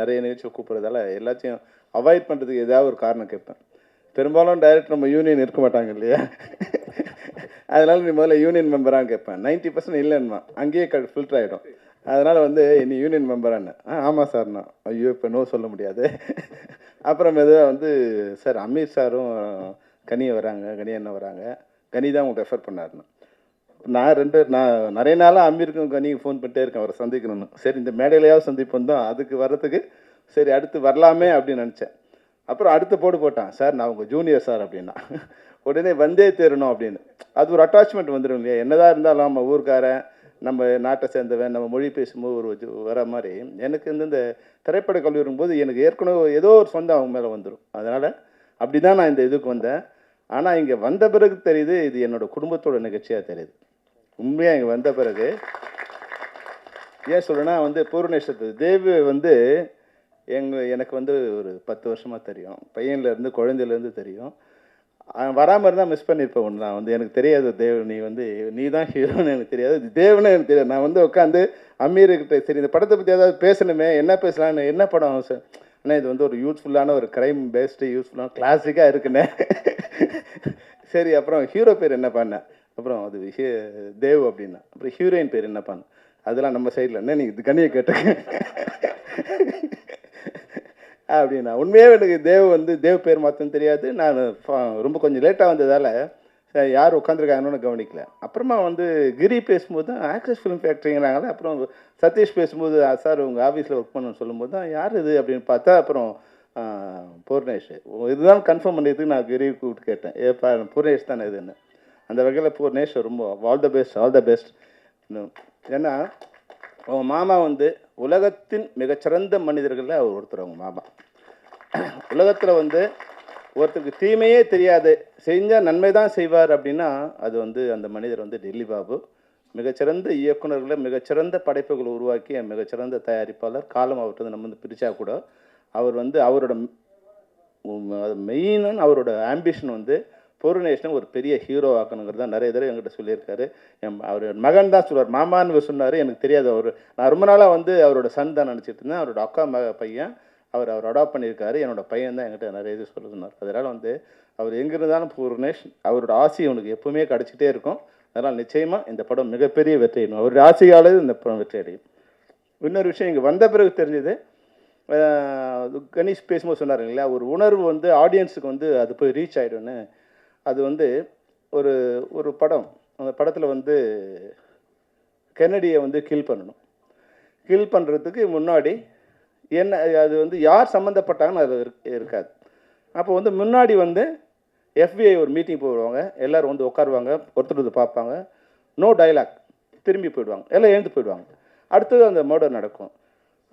நிறைய நிகழ்ச்சியை கூப்பிட்றதால எல்லாத்தையும் அவாய்ட் பண்ணுறதுக்கு ஏதாவது ஒரு காரணம் கேட்பேன். பெரும்பாலும் டைரக்டர் நம்ம யூனியன் இருக்க மாட்டாங்க இல்லையா, அதனால் நீ முதல்ல யூனியன் மெம்பரான்னு கேட்பேன். 90% இல்லைன்னா அங்கேயே ஃபில்டர் ஆகிடும். அதனால் வந்து நீ யூனியன் மெம்பரான்னு, ஆமாம் சார்ண்ணா. ஐயோ இப்போ நோ சொல்ல முடியாது. அப்புறம் மெதுவாக வந்து சார் அமீர் சாரும் கனி வராங்க, கனி அண்ணன் வராங்க, கனி தான் உங்களுக்கு ரெஃபர் பண்ணாருன்னு. நான் நிறைய நாளாக அமீருக்கும் கனிக்கு ஃபோன் பண்ணிட்டே இருக்கேன் அவரை சந்திக்கணும்னு. சரி இந்த மேடையிலையாவது சந்திப்போம் தான், அதுக்கு வர்றதுக்கு சரி அடுத்து வரலாமே அப்படின்னு நினச்சேன். அப்புறம் அடுத்த போட்டான், சார் நான் உங்கள் ஜூனியர் சார் அப்படின்னா. உடனே வந்தே தேரணும் அப்படின்னு. அது ஒரு அட்டாச்மெண்ட் வந்துடும் இல்லையா, என்னதான் இருந்தாலும் நம்ம ஊருக்காரன், நம்ம நாட்டை சேர்ந்தவன், நம்ம மொழி பேசும்போது ஒரு வர மாதிரி எனக்கு இந்த திரைப்பட கல்லூரி போது எனக்கு ஏற்கனவே ஏதோ ஒரு சொந்தம் அவங்க மேலே வந்துடும். அதனால் அப்படி தான் நான் இந்த இதுக்கு வந்தேன். ஆனால் இங்கே வந்த பிறகு தெரியுது இது என்னோடய குடும்பத்தோட நிகழ்ச்சியாக தெரியுது. உண்மையாக இங்கே வந்த பிறகு ஏன் சொல்கிறேன்னா வந்து பூர்ணேஸ்வர் தேவ் வந்து எனக்கு வந்து ஒரு 10 வருஷமாக தெரியும். பையன்லேருந்து குழந்தையிலேருந்து தெரியும். வராமல் இருந்தால் மிஸ் பண்ணியிருப்பேன். ஒன்று நான் வந்து எனக்கு தெரியாது தேவ் நீ தான் ஹீரோன்னு எனக்கு தெரியாது, தேவ்னு எனக்கு தெரியாது. நான் வந்து உட்காந்து அமீர்கிட்ட சரி இந்த படத்தை பற்றி ஏதாவது பேசணுமே, என்ன பேசலான்னு, என்ன படம் சார், ஆனால் இது வந்து ஒரு யூத்ஃபுல்லான ஒரு க்ரைம் பேஸ்டு யூத்ஃபுல்லான கிளாசிக்காக இருக்குண்ணே. சரி அப்புறம் ஹீரோ பேர் என்ன பண்ணேன், அப்புறம் அது தேவ் அப்படின்னா, அப்புறம் ஹீரோயின் பேர் என்ன பண்ணேன், அதெல்லாம் நம்ம சைடில் என்ன நீங்கள் இது கனியை கேட்டேன் அப்படின்னா. உண்மையாக எனக்கு தேவ் பேர் மாற்றம் தெரியாது. நான் ரொம்ப கொஞ்சம் லேட்டாக வந்ததால் யார் உட்காந்துருக்காங்கன்னு கவனிக்கல. அப்புறமா வந்து கிரி பேசும்போது தான் ஆக்ட்ரஸ் ஃபிலிம் ஃபேக்ட்ரிங்கிறாங்களே, அப்புறம் சதீஷ் பேசும்போது சார் உங்கள் ஆஃபீஸில் ஒர்க் பண்ணணும்னு சொல்லும்போது தான் யார் இது அப்படின்னு பார்த்தா அப்புறம் பூர்ணேஷ். இதுதான் கன்ஃபார்ம் பண்ணியதுக்கு நான் கிரி கூப்பிட்டு கேட்டேன், ஏப்பா பூர்ணேஷ் தானே இதுன்னு. அந்த வகையில் பூர்ணேஷ் ரொம்ப ஆல் த பெஸ்ட். ஏன்னா அவங்க மாமா வந்து உலகத்தின் மிகச்சிறந்த மனிதர்களில் அவர் ஒருத்தர். அவங்க மாமா உலகத்தில் வந்து ஒருத்தருக்கு தீமையே தெரியாது, செஞ்சால் நன்மை தான் செய்வார் அப்படின்னா அது வந்து அந்த மனிதர் வந்து டெல்லி பாபு. மிகச்சிறந்த இயக்குநர்களை, மிகச்சிறந்த படைப்புகளை உருவாக்கிய மிகச்சிறந்த தயாரிப்பாளர். காலம் அவர்கிட்ட வந்து நம்ம வந்து பிரித்தா கூட அவர் வந்து அவரோட மெயினான அவரோட ஆம்பிஷன் வந்து பூர்ணேஷனை ஒரு பெரிய ஹீரோ ஆக்கணுங்கிறது தான் நிறைய தடவை என்கிட்ட சொல்லியிருக்காரு. அவர் மகன் தான் சொல்லுவார், மாமான்னு சொன்னார், எனக்கு தெரியாது. நான் ரொம்ப நாளாக வந்து அவரோட சன் தான் நினச்சிட்டு இருந்தேன். அவரோட அக்கா பையன் அவர் அடாப்ட் பண்ணியிருக்காரு. என்னோட பையன் தான் என்கிட்ட நிறைய இது சொல்ல சொன்னார். அதனால் வந்து அவர் எங்கே இருந்தாலும் பூர்ணேஷ் அவரோட ஆசை அவனுக்கு எப்பவுமே கிடச்சிட்டே இருக்கும். அதனால் நிச்சயமாக இந்த படம் மிகப்பெரிய வெற்றி அடையும். அவருடைய ஆசையால் இந்த படம் வெற்றி அடையும். இன்னொரு விஷயம் இங்கே வந்த பிறகு தெரிஞ்சது, கணேஷ் பேசும்போது சொன்னார் இல்லையா, ஒரு உணர்வு வந்து ஆடியன்ஸுக்கு வந்து அது போய் ரீச் ஆகிடும்னு. அது வந்து ஒரு படம், அந்த படத்தில் வந்து கென்னடியை வந்து கில் பண்ணணும். கில் பண்ணுறதுக்கு முன்னாடி என்ன அது வந்து யார் சம்மந்தப்பட்டாங்கன்னு அது இருக்காது. அப்போ வந்து முன்னாடி வந்து FBI ஒரு மீட்டிங் போடுவாங்க, எல்லோரும் வந்து உட்காருவாங்க, ஒருத்தர் பார்ப்பாங்க, நோ டைலாக், திரும்பி போயிடுவாங்க, எல்லாம் எழுந்து போயிடுவாங்க. அடுத்தது அந்த மர்டர் நடக்கும்.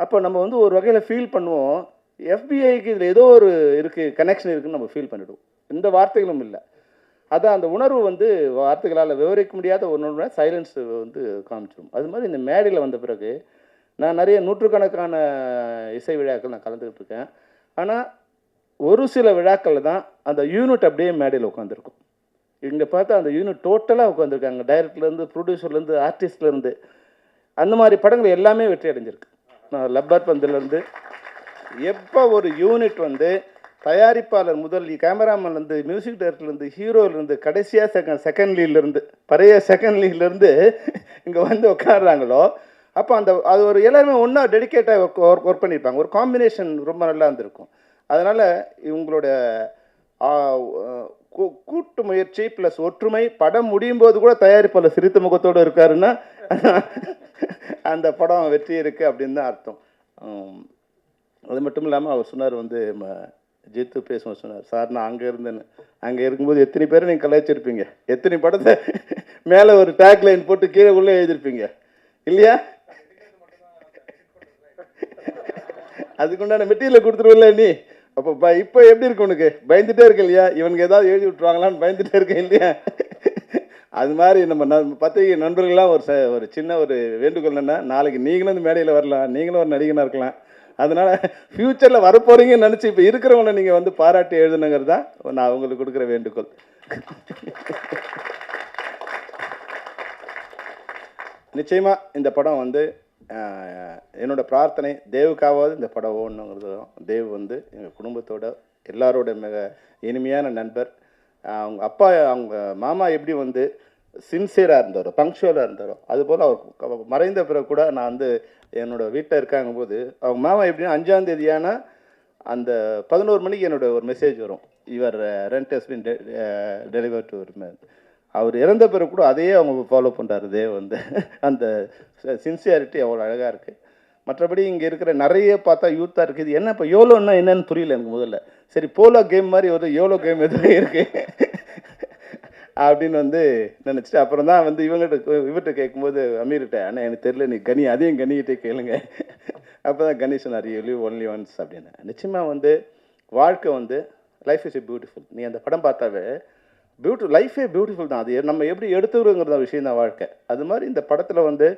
அப்போ நம்ம வந்து ஒரு வகையில் ஃபீல் பண்ணுவோம், FBIக்கு இதில் ஏதோ ஒரு இருக்குது, கனெக்ஷன் இருக்குதுன்னு நம்ம ஃபீல் பண்ணிவிடுவோம். எந்த வார்த்தைகளும் இல்லை. அதான் அந்த உணர்வு வந்து வார்த்தைகளால் விவரிக்க முடியாத ஒன்று சைலன்ஸ் வந்து காமிச்சிடும். அது மாதிரி இந்த மேடையில் வந்த பிறகு நான் நிறைய நூற்றுக்கணக்கான இசை விழாக்கள் நான் கலந்துக்கிட்டு இருக்கேன். ஆனால் ஒரு சில விழாக்களில் தான் அந்த யூனிட் அப்படியே மேடையில் உட்காந்துருக்கும். இங்கே பார்த்தா அந்த யூனிட் டோட்டலாக உட்காந்துருக்காங்க, டைரக்டர்லேருந்து ப்ரொடியூசர்லேருந்து ஆர்டிஸ்ட்லேருந்து. அந்த மாதிரி படங்கள் எல்லாமே வெற்றி அடைஞ்சிருக்கு. நான் லப்பர் பந்துலேருந்து எப்போ ஒரு யூனிட் வந்து தயாரிப்பாளர் முதல் கேமராமேன்லேருந்து மியூசிக் டைரக்டர்லேருந்து ஹீரோலேருந்து கடைசியாக செகண்ட் லீட்லேருந்து பழைய செகண்ட் லீட்லேருந்து இங்கே வந்து உட்காடுறாங்களோ, அப்போ அது ஒரு எல்லாருமே ஒன்றா டெடிக்கேட்டாக ஒர்க் பண்ணியிருப்பாங்க. ஒரு காம்பினேஷன் ரொம்ப நல்லா இருந்திருக்கும். அதனால் இவங்களோட கூட்டு முயற்சி ப்ளஸ் ஒற்றுமை, படம் முடியும் போது கூட தயாரிப்பாளர் சிரித்த முகத்தோடு இருக்காருன்னா அந்த படம் வெற்றி இருக்குது அப்படின்னு தான் அர்த்தம். அது மட்டும் இல்லாமல் அவர் சொன்னார் வந்து ஜித்து பேசுவோம் சொன்னார், சார் நான் அங்கே இருக்கும்போது எத்தனை பேரை நீங்கள் கலாய்ச்சிருப்பீங்க, எத்தனை படத்தை மேலே ஒரு டேக் லைன் போட்டு கீழே உள்ளே எழுதியிருப்பீங்க இல்லையா, அதுக்குண்டான மெட்டீரியல் கொடுத்துருவில்ல நீ. அப்போ இப்போ எப்படி இருக்கு உனக்கு, பயந்துகிட்டே இருக்க இல்லையா, இவனுக்கு ஏதாவது எழுதி விட்டுருவாங்களான்னு பயந்துகிட்டே இருக்கேன் இல்லையா. அது மாதிரி நம்ம பத்திரிகை நண்பர்கள்லாம் ஒரு சின்ன ஒரு வேண்டுகோள் என்னென்னா, நாளைக்கு நீங்களும் இந்த மேடையில் வரலாம், நீங்களும் ஒரு நடிகனாக இருக்கலாம். அதனால் ஃப்யூச்சரில் வரப்போகிறீங்கன்னு நினச்சி இப்போ இருக்கிறவங்கள நீங்கள் வந்து பாராட்டி எழுதுனுங்கிறது தான் நான் அவங்களுக்கு கொடுக்குற வேண்டுகோள். நிச்சயமாக இந்த படம் வந்து என்னோடய பிரார்த்தனை தேவுக்காவது இந்த படம் ஓடணுங்கிறது தான். தேவ் வந்து எங்கள் குடும்பத்தோட எல்லாரோட மிக இனிமையான நண்பர். அவங்க அப்பா அவங்க மாமா எப்படி வந்து சின்சியராக இருந்தாரோ பங்க்சுவலாக இருந்தாரோ அதுபோல் அவர் மறைந்த பிறகு கூட நான் வந்து என்னோடய வீட்டில் இருக்காங்க போது அவங்க மாமா எப்படின்னா 5ஆம் தேதியான அந்த 11 மணிக்கு என்னோட ஒரு மெசேஜ் வரும், your rent has been deliver to அவர் இறந்த பிறகு கூட அதையே அவங்க ஃபாலோ பண்ணுறாரு தேவ் வந்து. அந்த சின்சியாரிட்டி அவ்வளோ அழகாக இருக்குது. மற்றபடி இங்கே இருக்கிற நிறைய பார்த்தா யூத்தாக இருக்குது. இது என்ன இப்போ யோலோன்னா என்னன்னு புரியல எனக்கு முதல்ல. சரி போலோ கேம் மாதிரி ஒரு யோலோ கேம் எதுவும் இருக்குது அப்படின்னு வந்து நினச்சிட்டு அப்புறம் தான் வந்து இவர்கிட்ட கேட்கும்போது அமீர்கிட்ட, ஆனால் எனக்கு தெரியல நீ கனி அதையும் கனிகிட்டே கேளுங்க. அப்போ தான் கணேஷ் சொன்னார் யூ லிவ் ஒன்லி ஒன்ஸ் அப்படின்னு. நிச்சயமாக வந்து வாழ்க்கை வந்து லைஃப் இஸ் பியூட்டிஃபுல். நீ அந்த படம் பார்த்தாவே லைஃபே பியூட்டிஃபுல் தான். அது நம்ம எப்படி எடுத்துக்கிறோங்கிறத விஷயம் தான் வாழ்க்கை. அது மாதிரி இந்த படத்தில் வந்து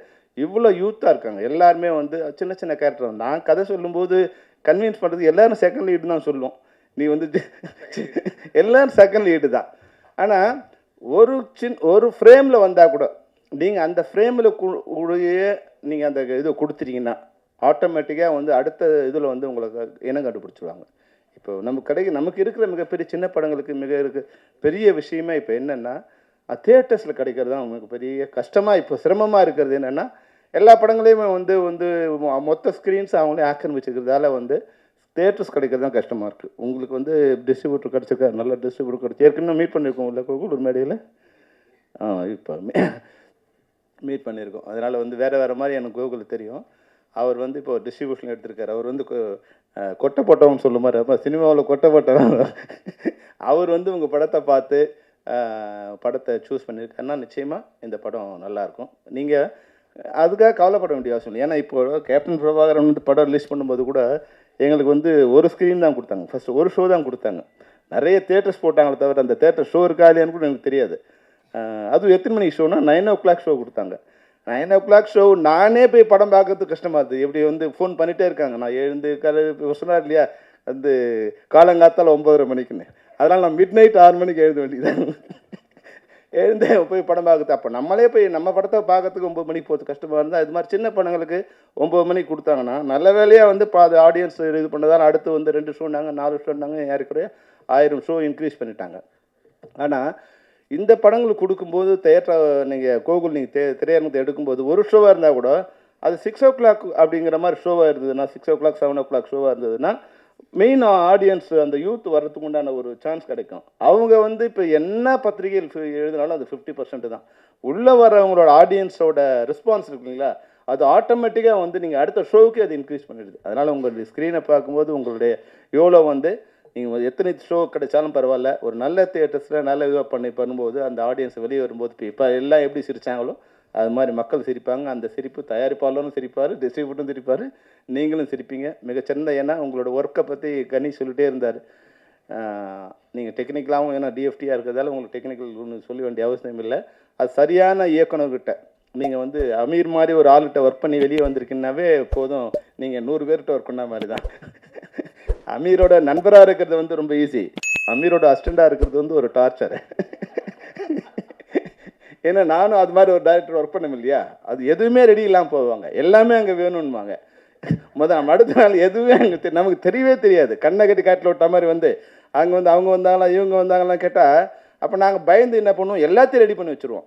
இவ்வளோ யூத்தாக இருக்காங்க எல்லாருமே வந்து சின்ன சின்ன கேரக்டர். நான் கதை சொல்லும்போது கன்வின்ஸ் பண்ணுறது எல்லோரும் செகண்ட் லீடு தான் சொல்லுவோம். நீ வந்து எல்லோரும் செகண்ட் லீடு தான். ஆனால் ஒரு ஃப்ரேமில் வந்தால் கூட நீங்கள் அந்த ஃப்ரேமில் கூடயே நீங்கள் அந்த இதை கொடுத்துட்டீங்கன்னா ஆட்டோமேட்டிக்காக வந்து அடுத்த இதில் வந்து உங்களுக்கு இனம் கண்டுபிடிச்சிடுவாங்க. இப்போ நமக்கு இருக்கிற மிகப்பெரிய சின்ன படங்களுக்கு பெரிய விஷயமே இப்போ என்னென்னா தியேட்டர்ஸில் கிடைக்கிறது தான் நமக்கு பெரிய கஷ்டமாக இப்போ சிரமமாக இருக்கிறது. என்னென்னா எல்லா படங்களையுமே வந்து மொத்த ஸ்க்ரீன்ஸ் அவங்களே ஆக்கிரமிச்சுக்கிறதால வந்து தியேட்டர்ஸ் கிடைக்கிறது தான் கஷ்டமாக இருக்குது. உங்களுக்கு வந்து டிஸ்ட்ரிபியூட்டர் கிடச்சிருக்காரு, நல்ல டிஸ்ட்ரிபியூட்டர் கிடச்சி ஏற்கனவே மீட் பண்ணியிருக்கோம் இல்லை ஒரு மேடையில் இப்போ மீட் பண்ணியிருக்கோம். அதனால் வந்து வேறு மாதிரி எனக்கு கோகுல் தெரியும். அவர் வந்து இப்போ டிஸ்ட்ரிபியூஷன் எடுத்திருக்காரு. அவர் வந்து கொட்டை போட்டவன் சொல்லும் மாதிரி அப்போ சினிமாவில் கொட்டை போட்டவன் அவர் வந்து உங்கள் படத்தை பார்த்து படத்தை சூஸ் பண்ணியிருக்காருன்னா நிச்சயமாக இந்த படம் நல்லாயிருக்கும். நீங்கள் அதுக்காக கவலைப்பட வேண்டிய அவசியம் இல்லை. ஏன்னா இப்போது கேப்டன் பிரபாகரன் வந்து படம் ரிலீஸ் பண்ணும்போது கூட எங்களுக்கு வந்து ஒரு ஸ்க்ரீன் தான் கொடுத்தாங்க. ஃபஸ்ட்டு ஒரு ஷோ தான் கொடுத்தாங்க. நிறைய தேட்டர்ஸ் போட்டாங்களே தவிர அந்த தேட்டர் ஷோ இருக்கா இல்லையான்னு கூட எனக்கு தெரியாது. அதுவும் எத்தனை மணிக்கு ஷோனா 9 o'clock ஷோ கொடுத்தாங்க. 9 o'clock ஷோ நானே போய் படம் பார்க்கறதுக்கு கஷ்டமாக இருக்குது. எப்படி வந்து ஃபோன் பண்ணிகிட்டே இருக்காங்க. நான் எழுந்து சொன்னார் இல்லையா வந்து காலங்காத்தால் 9:30 மணிக்குன்னு. அதனால் நான் மிட் நைட் 6 மணிக்கு எழுத வேண்டியது. எழுந்தே போய் படம் பார்க்குறது. அப்போ நம்மளே போய் நம்ம படத்தை பார்க்கறதுக்கு 9 மணிக்கு போகிறது கஷ்டமாக இருந்தால் இது மாதிரி சின்ன படங்களுக்கு 9 மணிக்கு கொடுத்தாங்கன்னா நல்ல வேலையாக வந்து அது ஆடியன்ஸ் இது பண்ணதால் அடுத்து வந்து 2 ஷோன்னாங்க 4 ஷோன்னாங்க ஏறக்குறைய 1000 ஷோ இன்க்ரீஸ் பண்ணிட்டாங்க. ஆனால் இந்த படங்களுக்கு கொடுக்கும்போது தேட்டர் நீங்கள் கோகுல் நீங்கள் திரையரங்கத்தை எடுக்கும்போது ஒரு ஷோவாக இருந்தால் கூட அது 6 o'clock அப்படிங்கிற மாதிரி ஷோவாக இருந்ததுன்னா 6 o'clock 7 o'clock ஷோவாக இருந்ததுன்னா மெயின் ஆடியன்ஸ் அந்த யூத் வர்றதுக்கு உண்டான ஒரு சான்ஸ் கிடைக்கும். அவங்க வந்து இப்போ என்ன பத்திரிகையில் எழுதினாலும் அது 50% தான். உள்ளே வரவங்களோட ஆடியன்ஸோட ரெஸ்பான்ஸ் இருக்குங்களா அது ஆட்டோமேட்டிக்காக வந்து நீங்கள் அடுத்த ஷோவுக்கு அது இன்க்ரீஸ் பண்ணிடுது. அதனால் உங்களுடைய ஸ்க்ரீனை பார்க்கும்போது உங்களுடைய எவ்வளோ வந்து நீங்கள் எத்தனை ஷோ கிடைச்சாலும் பரவாயில்ல, ஒரு நல்ல தியேட்டர்ஸில் நல்ல இதுவாக பண்ணும்போது அந்த ஆடியன்ஸ் வெளியே வரும்போது இப்போ எல்லாம் எப்படி சிரித்தாங்களோ அது மாதிரி மக்கள் சிரிப்பாங்க. அந்த சிரிப்பு தயாரிப்பாளரும் சிரிப்பார், டிஸ்ட்ரிபியூட்டரும் சிரிப்பார், நீங்களும் சிரிப்பீங்க. மிகச்சிறந்த ஏன்னா உங்களோட ஒர்க்கை பற்றி கனி சொல்லிகிட்டே இருந்தார். நீங்கள் டெக்னிக்கலாகவும் ஏன்னா டிஎஃப்டியாக இருக்கிறதால உங்களுக்கு டெக்னிக்கல் ஒன்று சொல்ல வேண்டிய அவசியம் இல்லை. அது சரியான இயக்குனர்கிட்ட நீங்கள் வந்து அமீர் மாதிரி ஒரு ஆள்கிட்ட ஒர்க் பண்ணி வெளியே வந்திருக்கீங்கன்னாவே போதும். நீங்கள் 100 பேர்கிட்ட ஒர்க் பண்ண மாதிரி தான். அமீரோட நண்பராக இருக்கிறது வந்து ரொம்ப ஈஸி, அமீரோட அசிஸ்டண்டாக இருக்கிறது வந்து ஒரு டார்ச்சர். ஏன்னா நானும் அது மாதிரி ஒரு டைரக்டர் ஒர்க் பண்ண இல்லையா, அது எதுவுமே ரெடி இல்லாமல் போவாங்க, எல்லாமே அங்கே வேணும்னுவாங்க. நம்ம அடுத்த நாள் எதுவுமே அங்கே நமக்கு தெரியவே தெரியாது. கண்ணை கட்டி காட்டில் விட்ட மாதிரி வந்து அங்கே வந்து அவங்க வந்தாங்களா இவங்க வந்தாங்களாம் கேட்டால் அப்போ நாங்கள் பயந்து என்ன பண்ணுவோம், எல்லாத்தையும் ரெடி பண்ணி வச்சுருவோம்.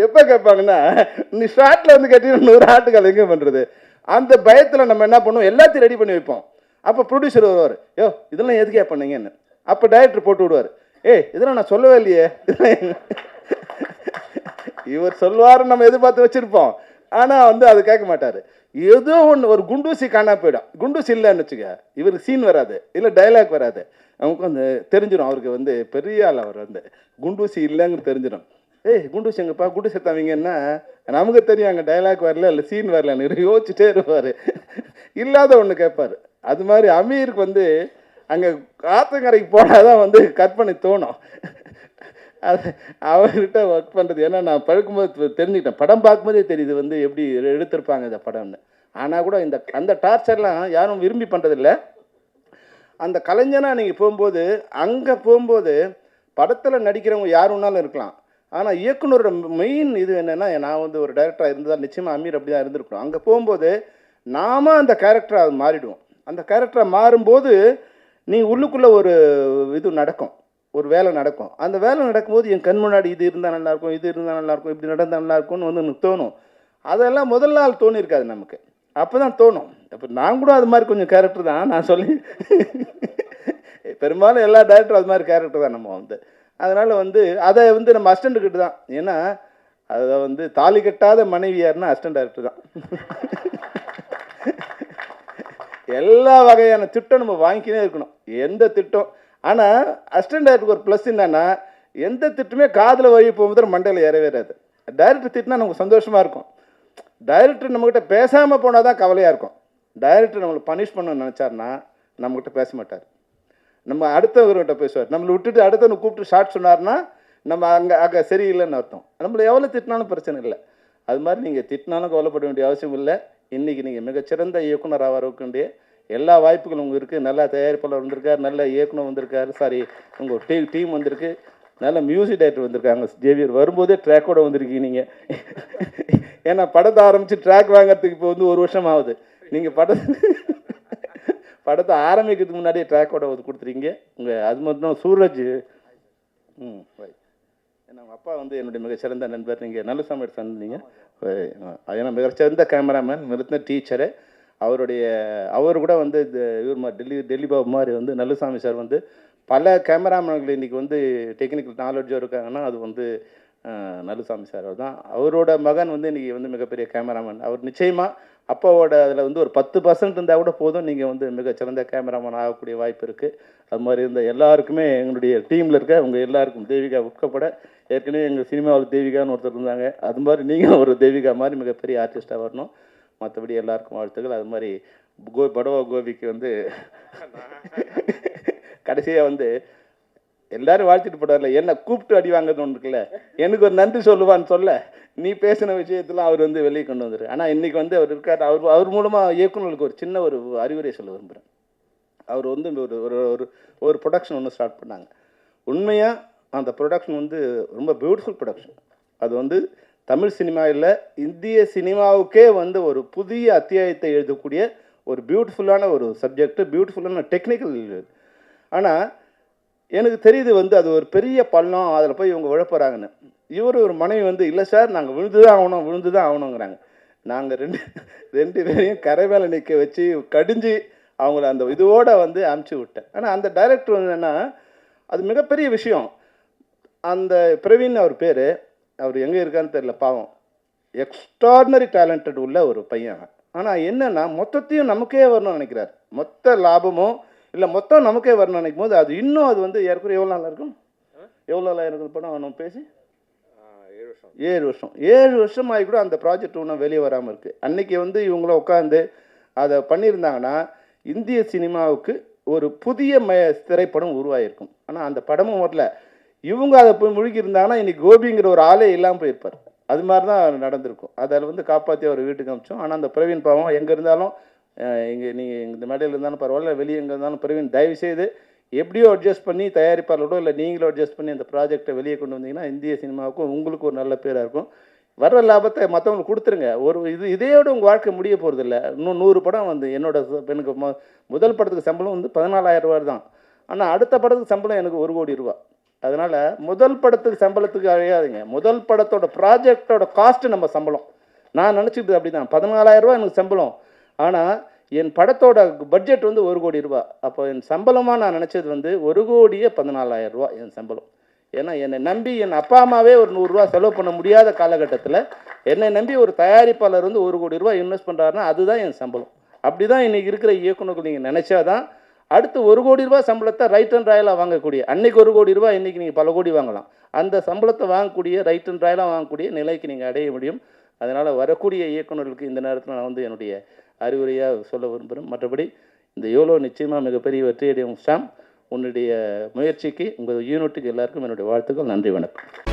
எப்போ கேட்பாங்கன்னா நீ ஷார்ட்டில் வந்து கட்டி 100 ஆட்டுக்கால் எங்கே பண்ணுறது, அந்த பயத்தில் நம்ம என்ன பண்ணுவோம், எல்லாத்தையும் ரெடி பண்ணி வைப்போம். அப்போ ப்ரொடியூசர் வருவார், யோ இதெல்லாம் எதுக்கே பண்ணீங்கன்னு. அப்போ டைரக்டர் போட்டு விடுவார், இதெல்லாம் நான் சொல்லவே இல்லையே. இவர் சொல்லுவாருன்னு நம்ம எதிர்பார்த்து வச்சுருப்போம். ஆனால் வந்து அது கேட்க மாட்டார். ஏதோ ஒன்று ஒரு குண்டூசி காணா போயிடும். குண்டூசி இல்லைன்னு வச்சுக்க, இவருக்கு சீன் வராது, இல்லை டைலாக் வராது. நமக்கு வந்து தெரிஞ்சிடும் அவருக்கு வந்து பெரிய ஆள், அவர் வந்து குண்டூசி இல்லைன்னு தெரிஞ்சிடும். குண்டூசி எங்கப்பா குண்டூசி தவிங்கன்னா நமக்கு தெரியும் அங்கே டைலாக் வரல இல்லை சீன் வரலன்னு யோசிச்சுட்டே இருப்பார். இல்லாத ஒன்று கேட்பார். அது மாதிரி அமீருக்கு வந்து அங்கே ஆத்தங்கரைக்கு போனால் தான் வந்து கட் பண்ணி தோணும். அது அவர்கிட்ட ஒர்க் பண்ணுறது. ஏன்னா நான் பழக்கும்போது தெரிஞ்சுக்கிட்டேன், படம் பார்க்கும்போதே தெரியுது வந்து எப்படி எடுத்திருப்பாங்க இந்த படம்னு. ஆனால் கூட அந்த டார்ச்சர்லாம் யாரும் விரும்பி பண்ணுறதில்ல. அந்த கலைஞனாக நீங்கள் போகும்போது அங்கே போகும்போது படத்தில் நடிக்கிறவங்க யார் ஒன்றாலும் இருக்கலாம், ஆனால் இயக்குனரோட மெயின் இது என்னென்னா, நான் வந்து ஒரு டைரக்டராக இருந்தால் நிச்சயமாக அமீர் அப்படி தான் இருந்திருக்கணும். அங்கே போகும்போது நாம அந்த கேரக்டரை அது மாறிடுவோம். அந்த கேரக்டரை மாறும்போது நீங்கள் உள்ளுக்குள்ளே ஒரு இது நடக்கும், ஒரு வேலை நடக்கும். அந்த வேலை நடக்கும்போது என் கண் முன்னாடி இது இருந்தால் நல்லாயிருக்கும், இது இருந்தால் நல்லாயிருக்கும், இப்படி நடந்தால் நல்லாயிருக்கும்னு வந்து எனக்கு தோணும். அதெல்லாம் முதல் நாள் தோணியிருக்காது நமக்கு, அப்போ தான் தோணும். அப்போ நான் கூட அது மாதிரி கொஞ்சம் கேரக்டர் தான் நான் சொல்லி பெரும்பாலும் எல்லா டேரக்டரும் அது மாதிரி கேரக்டர் தான் நம்ம வந்து. அதனால் வந்து அதை வந்து நம்ம அசிஸ்டண்ட்டுக்கிட்ட தான், ஏன்னா அதை வந்து தாலி கட்டாத மனைவி யாருன்னா அசிஸ்டன்ட் டைரக்டர் தான். எல்லா வகையான திட்டம் நம்ம வாங்கிக்கினே இருக்கணும், எந்த திட்டம். ஆனால் அசிஸ்டன்ட் டைரக்டருக்கு ஒரு ப்ளஸ் என்னன்னா, எந்த திட்டமே காதில் வழி போகும்போது மண்டையில் ஏறவேறாது. டைரக்டர் திட்டினா நமக்கு சந்தோஷமாக இருக்கும். டைரக்டர் நம்மக்கிட்ட பேசாமல் போனால் தான் கவலையாக இருக்கும். டைரக்டர் நம்மளை பனிஷ் பண்ணணும்னு நினச்சார்னா நம்மக்கிட்ட பேச மாட்டார், நம்ம அடுத்தவர்கிட்ட பேசுவார். நம்மளை விட்டுட்டு அடுத்தவனை கூப்பிட்டு ஷார்ட் சொன்னார்னா நம்ம அங்கே சரியில்லைன்னு அர்த்தம். நம்மளை எவ்வளோ திட்டினாலும் பிரச்சனை இல்லை. அது மாதிரி நீங்கள் திட்டினாலும் கவலைப்பட வேண்டிய அவசியம் இல்லை. இன்றைக்கி நீங்கள் மிகச்சிறந்த இயக்குனராக வரக்கூடிய எல்லா வாய்ப்புகளும் உங்களுக்கு இருக்குது. நல்ல தயாரிப்பாளர் வந்திருக்கார், நல்ல இயக்குனர் வந்திருக்காரு, சாரி உங்கள் டீம் வந்திருக்கு, நல்ல மியூசிக் டைரக்டர் வந்திருக்காங்க. ஜேவியர் வரும்போதே ட்ராக்கோட வந்திருக்கீங்க நீங்கள். ஏன்னா படத்தை ஆரம்பித்து ட்ராக் வாங்கிறதுக்கு இப்போ வந்து 1 வருஷம் ஆகுது. நீங்கள் படத்தை ஆரம்பிக்கிறதுக்கு முன்னாடியே ட்ராக்கோட கொடுத்துருக்கீங்க. அது மட்டும் சூரஜ் ஏன்னா அவங்க அப்பா வந்து என்னுடைய மிகச்சிறந்த நண்பர். நீங்கள் நல்லசாமி சொன்னீங்க, ஏன்னா மிகச்சிறந்த கேமராமேன், மிகச்சிறந்த டீச்சரு. அவர் கூட வந்து இவர் டெல்லி பாபு மாதிரி வந்து நல்லசாமி சார் வந்து பல கேமராமேன்கள் இன்றைக்கி வந்து டெக்னிக்கல் நாலேஜாக இருக்காங்கன்னா அது வந்து நல்லசாமி சார் தான். அவரோட மகன் வந்து இன்றைக்கி வந்து மிகப்பெரிய கேமராமேன். அவர் நிச்சயமாக அப்பாவோட அதில் வந்து ஒரு 10% இருந்தால் கூட போதும், நீங்கள் வந்து மிகச்சிறந்த கேமராமேன் ஆகக்கூடிய வாய்ப்பு இருக்குது. அது மாதிரி இருந்த எல்லாருக்குமே எங்களுடைய டீமில் இருக்க உங்கள் எல்லாருக்கும், தேவிகா உட்கப்பட, ஏற்கனவே எங்கள் சினிமாவில் தேவிகான்னு ஒருத்தர் இருந்தாங்க, அது மாதிரி நீங்கள் ஒரு தேவிகா மாதிரி மிகப்பெரிய ஆர்டிஸ்ட்டாக வரணும். மற்றபடி எல்லாருக்கும் வாழ்த்துக்கள். அது மாதிரி படவா கோபிக்கு வந்து கடைசியாக வந்து எல்லாரும் வாழ்த்துட்டு போட்டார்ல, என்ன கூப்பிட்டு அடி வாங்குறது ஒன்று இருக்குல்ல, எனக்கு ஒரு நன்றி சொல்லுவான்னு சொல்ல நீ பேசின விஷயத்தில் அவர் வந்து வெளியே கொண்டு வந்துரு. ஆனால் இன்றைக்கி வந்து அவர் இருக்கார். அவர் மூலமாக இயக்குநர்களுக்கு ஒரு சின்ன ஒரு அறிவுரை சொல்ல விரும்புகிறேன். அவர் வந்து ஒரு ப்ரொடக்ஷன் ஒன்று ஸ்டார்ட் பண்ணாங்க. உண்மையாக அந்த ப்ரொடக்ஷன் வந்து ரொம்ப பியூட்டிஃபுல் ப்ரொடக்ஷன். அது வந்து தமிழ் சினிமாவில் இந்திய சினிமாவுக்கே வந்து ஒரு புதிய அத்தியாயத்தை எழுதக்கூடிய ஒரு பியூட்டிஃபுல்லான ஒரு சப்ஜெக்ட், பியூட்டிஃபுல்லான டெக்னிக்கல். ஆனால் எனக்கு தெரியுது வந்து அது ஒரு பெரிய பள்ளம், அதில் போய் இவங்க விழப்போகிறாங்கன்னு. ஒரு மனைவி வந்து இல்லை சார் நாங்கள் விழுந்து தான் ஆகணுங்கிறாங்க. நாங்கள் ரெண்டு பேரையும் கரை மேலே நிற்க வச்சு கடிஞ்சு அவங்கள அந்த இதோடு வந்து அமுச்சு விட்டேன். ஆனால் அந்த டைரக்டர் வந்து என்னென்னா, அது மிகப்பெரிய விஷயம். அந்த பிரவீன் அவர் பேர், அவர் எங்கே இருக்கான்னு தெரியல, பாவம், எக்ஸ்ட்ராடினரி டேலண்டட் உள்ள ஒரு பையன். ஆனால் என்னென்னா மொத்தத்தையும் நமக்கே வரணும்னு நினைக்கிறார். மொத்த லாபமும் இல்லை மொத்தம் நமக்கே வரணும்னு நினைக்கும் போது அது இன்னும் அது வந்து ஏற்கனவே எவ்வளோ நாளாக இருக்கும், எவ்வளோ நாளாக இருக்குது படம் நம்ம பேசி 7 வருஷம் ஆகி கூட அந்த ப்ராஜெக்ட் ஒன்றும் வெளியே வராமல் இருக்குது. அன்றைக்கி வந்து இவங்கள உட்காந்து அதை பண்ணியிருந்தாங்கன்னா இந்திய சினிமாவுக்கு ஒரு புதிய திரைப்படம் உருவாகிருக்கும். ஆனால் அந்த படமும் வரல. இவங்க அதை போய் முழுக்கியிருந்தாங்கன்னா இன்றைக்கி கோபிங்கிற ஒரு ஆளே இல்லாமல் போயிருப்பார். அது மாதிரி தான் நடந்திருக்கும். அதில் வந்து காப்பாற்றி அவர் வீட்டுக்கு அனுப்பிச்சோம். ஆனால் அந்த பிரவீன் பாவம் எங்கே இருந்தாலும், இங்கே நீங்கள் இந்த மேடையில் இருந்தாலும் பரவாயில்ல, வெளியே எங்கே இருந்தாலும் பிரவீன் தயவுசெய்து எப்படியோ அட்ஜஸ்ட் பண்ணி தயாரிப்பாளரோட இல்லை நீங்களும் அட்ஜஸ்ட் பண்ணி அந்த ப்ராஜெக்டை வெளியே கொண்டு வந்தீங்கன்னா இந்திய சினிமாவுக்கும் உங்களுக்கு ஒரு நல்ல பேராக இருக்கும். வர்ற லாபத்தை மற்றவங்களுக்கு கொடுத்துருங்க. இதையோட உங்கள் வாழ்க்கை முடிய போகிறதில்ல. இன்னும் 100 படம் வந்து எனக்கு முதல் படத்துக்கு சம்பளம் வந்து 14,000 ரூபா தான். ஆனால் அடுத்த படத்துக்கு சம்பளம் எனக்கு 1 கோடி ரூபா. அதனால் முதல் படத்துக்கு சம்பளத்துக்கு அழையாதுங்க. முதல் படத்தோட ப்ராஜெக்டோட காஸ்ட்டு நம்ம சம்பளம். நான் நினச்சிக்கிட்டு அப்படி தான், 14,000 ரூபா எனக்கு சம்பளம். ஆனால் என் படத்தோட பட்ஜெட் வந்து 1 கோடி ரூபா. அப்போ என் சம்பளமாக நான் நினச்சது வந்து 1,14,000 ரூபா என் சம்பளம். ஏன்னா என்னை நம்பி என் அப்பா அம்மாவே ஒரு 100 ரூபா செலவு பண்ண முடியாத காலகட்டத்தில் என்னை நம்பி ஒரு தயாரிப்பாளர் வந்து 1 கோடி ரூபா இன்வெஸ்ட் பண்ணுறாருன்னா அதுதான் என் சம்பளம். அப்படி தான் இன்றைக்கி இருக்கிற இயக்குநர்கள் நீங்கள் நினச்சாதான் அடுத்து 1 கோடி ரூபா சம்பளத்தை ரைட் அண்ட் ராயலாக வாங்கக்கூடிய, அன்றைக்கி 1 கோடி ரூபா இன்றைக்கி நீங்கள் பல கோடி வாங்கலாம். அந்த சம்பளத்தை வாங்கக்கூடிய, ரைட் அண்ட் ராயலாக வாங்கக்கூடிய நிலைக்கு நீங்கள் அடைய முடியும். அதனால் வரக்கூடிய இயக்குநர்களுக்கு இந்த நேரத்தில் நான் வந்து என்னுடைய அறிவுரையாக சொல்ல விரும்புகிறேன். மற்றபடி இந்த யோலோ நிச்சயமாக மிகப்பெரிய வெற்றியடையும். சாம், உன்னுடைய முயற்சிக்கு, உங்கள் யூனிட்டுக்கு எல்லாருக்கும் என்னுடைய வாழ்த்துக்கள். நன்றி, வணக்கம்.